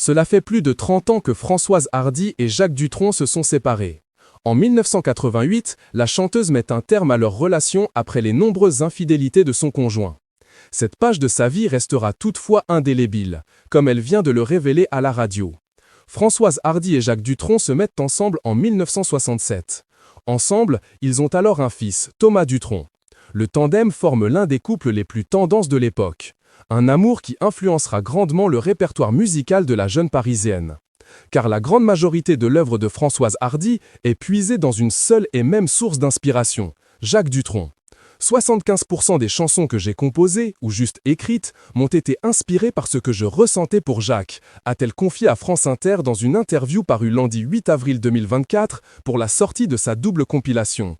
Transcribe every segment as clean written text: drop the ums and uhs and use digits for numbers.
Cela fait plus de 30 ans que Françoise Hardy et Jacques Dutronc se sont séparés. En 1988, la chanteuse met un terme à leur relation après les nombreuses infidélités de son conjoint. Cette page de sa vie restera toutefois indélébile, comme elle vient de le révéler à la radio. Françoise Hardy et Jacques Dutronc se mettent ensemble en 1967. Ensemble, ils ont alors un fils, Thomas Dutronc. Le tandem forme l'un des couples les plus tendances de l'époque. Un amour qui influencera grandement le répertoire musical de la jeune Parisienne. Car la grande majorité de l'œuvre de Françoise Hardy est puisée dans une seule et même source d'inspiration, Jacques Dutronc. 75% des chansons que j'ai composées, ou juste écrites, m'ont été inspirées par ce que je ressentais pour Jacques, a-t-elle confié à France Inter dans une interview parue lundi 8 avril 2024 pour la sortie de sa double compilation.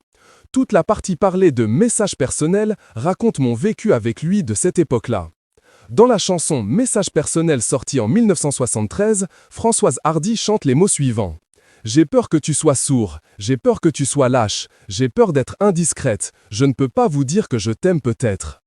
Toute la partie parlée de messages personnels raconte mon vécu avec lui de cette époque-là. Dans la chanson « Message personnel » sortie en 1973, Françoise Hardy chante les mots suivants. « J'ai peur que tu sois sourd, j'ai peur que tu sois lâche, j'ai peur d'être indiscrète, je ne peux pas vous dire que je t'aime peut-être. »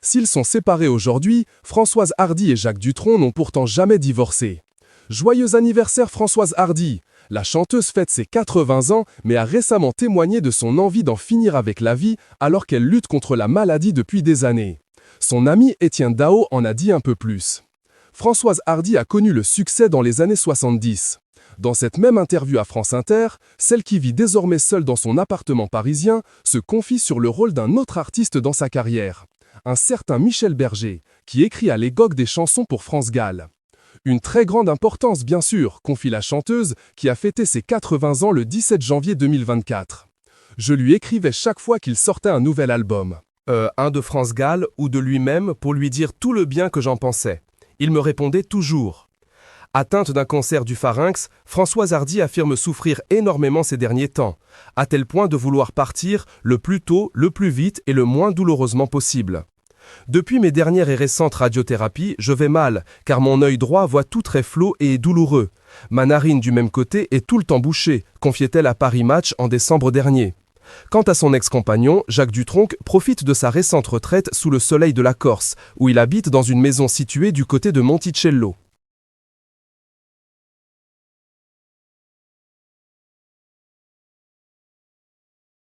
S'ils sont séparés aujourd'hui, Françoise Hardy et Jacques Dutronc n'ont pourtant jamais divorcé. Joyeux anniversaire Françoise Hardy! La chanteuse fête ses 80 ans, mais a récemment témoigné de son envie d'en finir avec la vie alors qu'elle lutte contre la maladie depuis des années. Son ami Étienne Dao en a dit un peu plus. Françoise Hardy a connu le succès dans les années 70. Dans cette même interview à France Inter, celle qui vit désormais seule dans son appartement parisien se confie sur le rôle d'un autre artiste dans sa carrière. Un certain Michel Berger, qui écrit à l'époque des chansons pour France Gall. Une très grande importance bien sûr, confie la chanteuse, qui a fêté ses 80 ans le 17 janvier 2024. Je lui écrivais chaque fois qu'il sortait un nouvel album. Un de France Gall ou de lui-même pour lui dire tout le bien que j'en pensais. Il me répondait toujours. Atteinte d'un cancer du pharynx, Françoise Hardy affirme souffrir énormément ces derniers temps, à tel point de vouloir partir le plus tôt, le plus vite et le moins douloureusement possible. Depuis mes dernières et récentes radiothérapies, je vais mal, car mon œil droit voit tout très flot et est douloureux. Ma narine du même côté est tout le temps bouchée, confiait-elle à Paris Match en décembre dernier. Quant à son ex-compagnon, Jacques Dutronc profite de sa récente retraite sous le soleil de la Corse, où il habite dans une maison située du côté de Monticello.